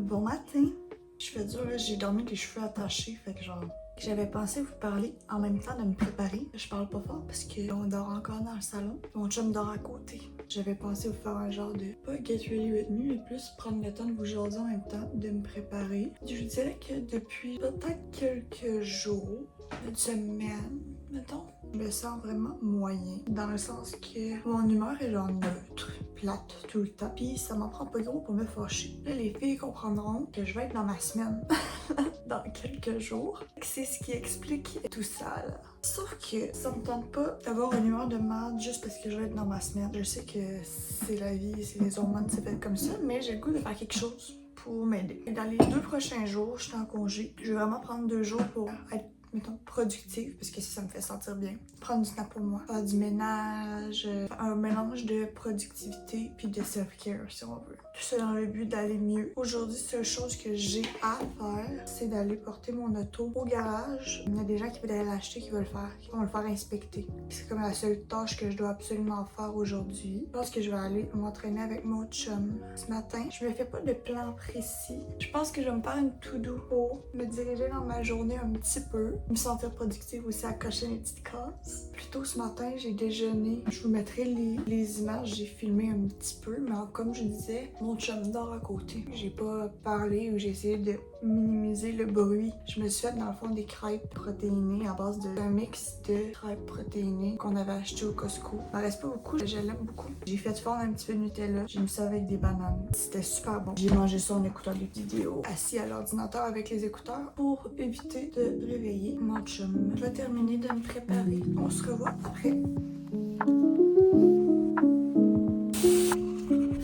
Bon matin! Je fais dur, là, j'ai dormi avec les cheveux attachés, fait que genre... J'avais pensé vous parler en même temps de me préparer. Je parle pas fort parce qu'on dort encore dans le salon. Mon chum dort à côté. J'avais pensé vous faire un genre de... pas get ready with me, mais plus prendre le temps de vous jaser en même temps, de me préparer. Je vous dirais que depuis peut-être quelques jours, une semaine, mettons, je me sens vraiment moyen. Dans le sens que mon humeur est genre neutre, plate tout le temps. Puis ça m'en prend pas gros pour me fâcher. Là, les filles comprendront que je vais être dans ma semaine dans quelques jours. C'est ce qui explique tout ça, là. Sauf que ça me tente pas d'avoir une humeur de merde juste parce que je vais être dans ma semaine. Je sais que c'est la vie, c'est les hormones, c'est fait comme ça, mais j'ai le goût de faire quelque chose pour m'aider. Dans les 2 prochains jours, je suis en congé. Je vais vraiment prendre 2 jours pour être, mettons, productive, parce que ça me fait sentir bien. Prendre du temps pour moi, faire du ménage, un mélange de productivité puis de self-care, si on veut. Tout ça dans le but d'aller mieux. Aujourd'hui, seule chose que j'ai à faire, c'est d'aller porter mon auto au garage. Il y a des gens qui veulent aller l'acheter, qui veulent le faire, qui vont le faire inspecter. C'est comme la seule tâche que je dois absolument faire aujourd'hui. Je pense que je vais aller m'entraîner avec mon chum. Ce matin, je me fais pas de plan précis. Je pense que je vais me faire une to-do pour me diriger dans ma journée un petit peu. Me sentir productive aussi à cocher mes petites cases. Plus tôt ce matin, j'ai déjeuné. Je vous mettrai les images, j'ai filmé un petit peu, mais comme je disais, mon chum dort à côté. J'ai pas parlé ou j'ai essayé de minimiser le bruit. Je me suis fait dans le fond des crêpes protéinées à base d'un mix de crêpes protéinées qu'on avait acheté au Costco. Il m'en reste pas beaucoup, je l'aime beaucoup. J'ai fait fondre un petit peu de Nutella, j'ai mis ça avec des bananes. C'était super bon. J'ai mangé ça en écoutant des vidéos, assis à l'ordinateur avec les écouteurs pour éviter de réveiller mon chum. Je vais terminer de me préparer. On se revoit après.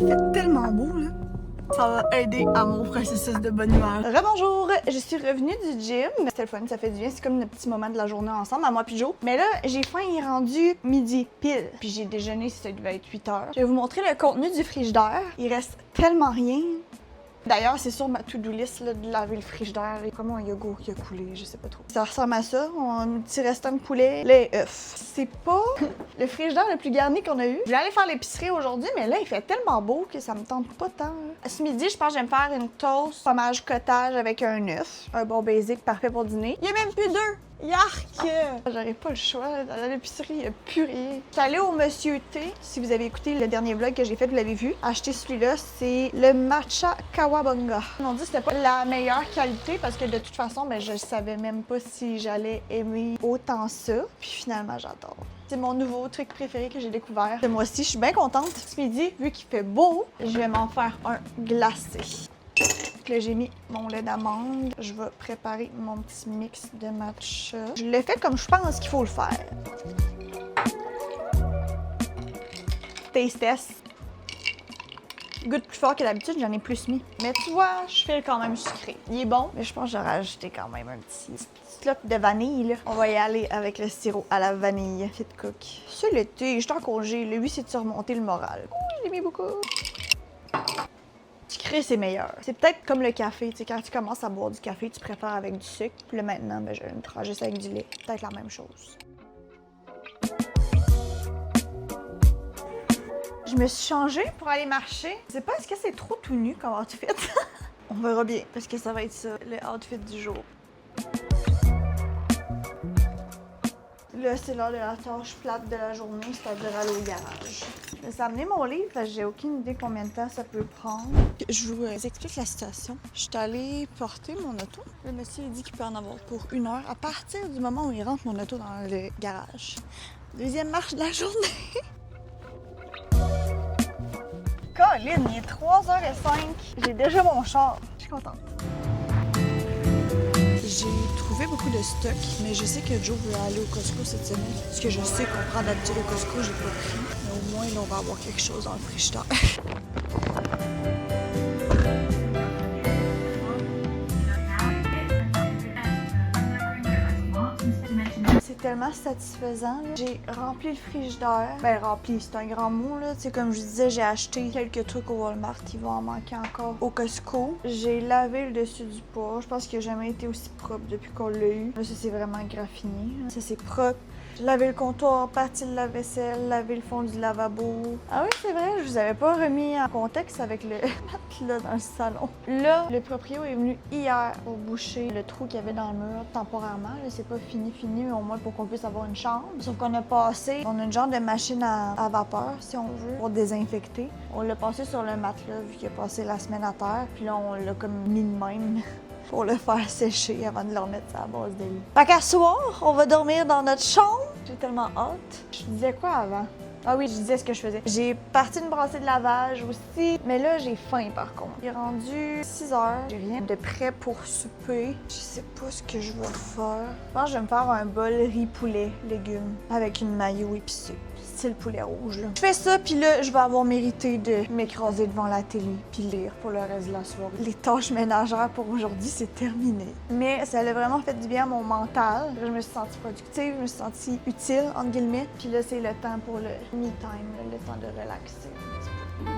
Il fait tellement beau là. Ça va aider à mon processus de bonne humeur. Rebonjour! Je suis revenue du gym. C'était le fun, ça fait du bien. C'est comme un petit moment de la journée ensemble, à moi puis Joe. Mais là, j'ai faim, il est rendu midi pile. Puis j'ai déjeuné, ça devait être 8 heures. Je vais vous montrer le contenu du frigidaire. Il reste tellement rien. D'ailleurs, c'est sur ma to-do list là, de laver le frigidaire et comme un yogourt qui a coulé, je sais pas trop. Ça ressemble à ça, un petit restant de poulet, les œufs. C'est pas le frigidaire le plus garni qu'on a eu. Je vais aller faire l'épicerie aujourd'hui, mais là, il fait tellement beau que ça me tente pas tant. Ce midi, je pense que je vais me faire une toast fromage cottage avec un œuf. Un bon basic parfait pour dîner. Il y a même plus d'œufs! Yark! J'aurais pas le choix, dans l'épicerie, il n'y a plus rien. Je suis allée au Monsieur T. Si vous avez écouté le dernier vlog que j'ai fait, vous l'avez vu. Acheter celui-là, c'est le Matcha Kawabunga. Ils m'ont dit que c'était pas la meilleure qualité parce que de toute façon, ben, je savais même pas si j'allais aimer autant ça. Puis finalement, j'adore. C'est mon nouveau truc préféré que j'ai découvert. Ce mois-ci, je suis bien contente. Ce midi, vu qu'il fait beau, je vais m'en faire un glacé. Là, j'ai mis mon lait d'amande. Je vais préparer mon petit mix de matcha. Je le fais comme je pense qu'il faut le faire. Taste test. Goûte plus fort que d'habitude, j'en ai plus mis. Mais tu vois, je fais quand même sucré. Il est bon, mais je pense que j'aurais ajouté quand même un petit slop de vanille. Là. On va y aller avec le sirop à la vanille. Petite cook. C'est l'été, je suis en congé. Le but, c'est de surmonter le moral. Ouh, je l'ai mis beaucoup. Sucré, c'est meilleur. C'est peut-être comme le café. Tu sais, quand tu commences à boire du café, tu préfères avec du sucre. Puis là, maintenant, ben, je vais me faire juste avec du lait. Peut-être la même chose. Je me suis changée pour aller marcher. Je sais pas, est-ce que c'est trop tout nu comme outfit? On verra bien, parce que ça va être ça, le outfit du jour. Là, c'est l'heure de la tâche plate de la journée, c'est-à-dire aller au garage. Je vais amener mon livre parce que j'ai aucune idée combien de temps ça peut prendre. Je vous explique la situation. Je suis allée porter mon auto. Le monsieur a dit qu'il peut en avoir pour 1 heure à partir du moment où il rentre mon auto dans le garage. Deuxième marche de la journée. Colin, il est 3h05. J'ai déjà mon char. Je suis contente. J'ai trouvé beaucoup de stock, mais je sais que Joe veut aller au Costco cette semaine. Ce que je sais qu'on prend d'habitude au Costco, j'ai pas pris. Mais au moins, là, on va avoir quelque chose dans le frigidaire. C'est tellement satisfaisant. J'ai rempli le frigidaire. Ben rempli, c'est un grand mot là. Tu sais, comme je disais, j'ai acheté quelques trucs au Walmart. Il va en manquer encore au Costco. J'ai lavé le dessus du pot. Je pense qu'il n'a jamais été aussi propre depuis qu'on l'a eu. Là, ça c'est vraiment graffiné. Ça c'est propre. Laver le comptoir, partir le lave-vaisselle, laver le fond du lavabo. Ah oui, c'est vrai, je vous avais pas remis en contexte avec le matelas dans le salon. Là, le proprio est venu hier pour boucher le trou qu'il y avait dans le mur temporairement. Là, c'est pas fini, mais au moins pour qu'on puisse avoir une chambre. Sauf qu'on a passé, on a une genre de machine à vapeur, si on veut, pour désinfecter. On l'a passé sur le matelas vu qu'il a passé la semaine à terre. Puis là, on l'a comme mis de même pour le faire sécher avant de le remettre sur la base de lit. Fait qu'à soir, on va dormir dans notre chambre. J'ai tellement hâte. Je disais quoi avant? Ah oui, je disais ce que je faisais. J'ai parti une brassée de lavage aussi, mais là, j'ai faim par contre. Il est rendu 6 heures. J'ai rien de prêt pour souper. Je sais pas ce que je vais faire. Je pense que je vais me faire un bol riz poulet, légumes, avec une mayo épicée. C'est le poulet rouge, là. Je fais ça, puis là, je vais avoir mérité de m'écraser devant la télé puis lire pour le reste de la soirée. Les tâches ménagères pour aujourd'hui, c'est terminé. Mais ça a vraiment fait du bien à mon mental. Je me suis sentie productive, je me suis sentie utile, entre guillemets. Puis là, c'est le temps pour le me time, le temps de relaxer un petit peu.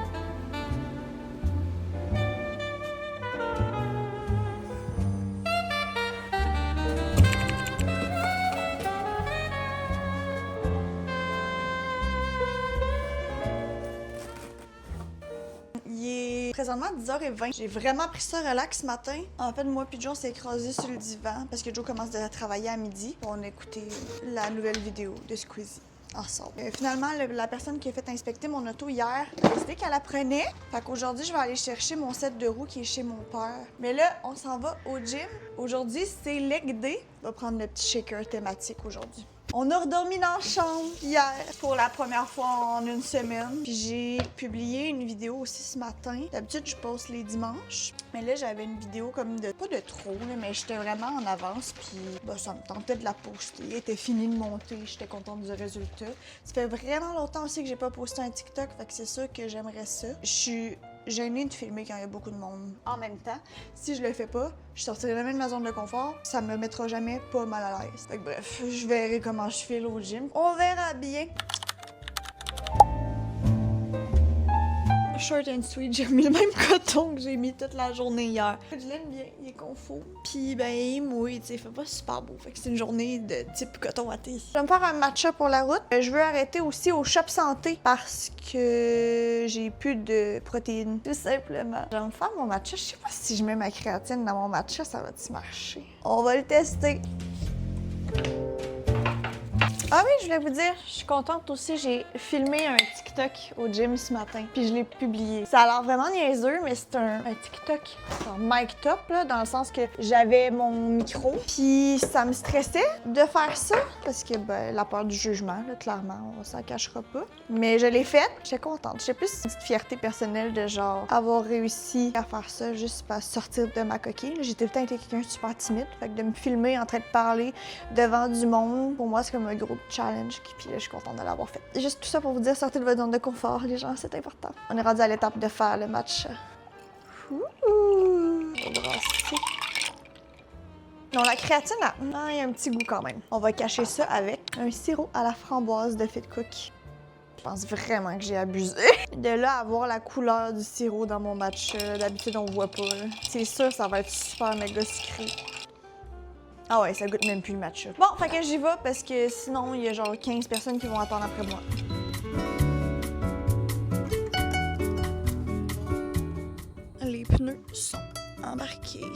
Présentement 10h20. J'ai vraiment pris ça relax ce matin. En fait, moi puis Joe s'est écrasé sur le divan parce que Joe commence à travailler à midi. On a écouté la nouvelle vidéo de Squeezie ensemble. Finalement, la personne qui a fait inspecter mon auto hier a décidé qu'elle la prenait. Fait qu'aujourd'hui, je vais aller chercher mon set de roues qui est chez mon père. Mais là, on s'en va au gym. Aujourd'hui, c'est leg day. On va prendre le petit shaker thématique aujourd'hui. On a redormi dans la chambre hier pour la première fois en une semaine. Puis j'ai publié une vidéo aussi ce matin. D'habitude, je poste les dimanches. Mais là, j'avais une vidéo comme de... pas de trop, là, mais j'étais vraiment en avance. Puis ça me tentait de la poster. Elle était finie de monter. J'étais contente du résultat. Ça fait vraiment longtemps aussi que j'ai pas posté un TikTok. Fait que c'est sûr que j'aimerais ça. Je suis gênée de filmer quand il y a beaucoup de monde en même temps. Si je le fais pas, je sortirai jamais de ma zone de confort. Ça me mettra jamais pas mal à l'aise. Fait que bref, je verrai comment je file au gym. On verra bien. Short and sweet, j'ai remis le même coton que j'ai mis toute la journée hier. Je l'aime bien, il est confort. Puis ben, il mouille, tu sais, il fait pas super beau. Fait que c'est une journée de type coton à thé. Je vais me faire un matcha pour la route. Je veux arrêter aussi au Shop Santé parce que j'ai plus de protéines, tout simplement. Je vais me faire mon matcha. Je sais pas si je mets ma créatine dans mon matcha, ça va-tu marcher? On va le tester. Ah oui, je voulais vous dire, je suis contente aussi, j'ai filmé un TikTok au gym ce matin, puis je l'ai publié. Ça a l'air vraiment niaiseux, mais c'est un TikTok en mic top, là, dans le sens que j'avais mon micro, puis ça me stressait de faire ça, parce que, ben, la peur du jugement, là, clairement, on s'en cachera pas. Mais je l'ai faite, j'étais contente. J'ai plus une petite fierté personnelle de, genre, avoir réussi à faire ça juste pour sortir de ma coquille. J'ai tout le temps été quelqu'un de super timide, fait que de me filmer en train de parler devant du monde, pour moi, c'est comme un gros challenge, puis là, je suis contente de l'avoir fait. Juste tout ça pour vous dire, sortez de votre zone de confort, les gens, c'est important. On est rendu à l'étape de faire le match. Ouh! On va brasser. Non, la créatine, il y a un petit goût quand même. On va cacher ça avec un sirop à la framboise de Fit Cook. Je pense vraiment que j'ai abusé. De là à voir la couleur du sirop dans mon match, d'habitude, on voit pas. C'est sûr, ça va être super méga sucré. Ah ouais, ça goûte même plus le matcha. Bon, fait que j'y vais parce que sinon, il y a genre 15 personnes qui vont attendre après moi. Les pneus sont embarqués.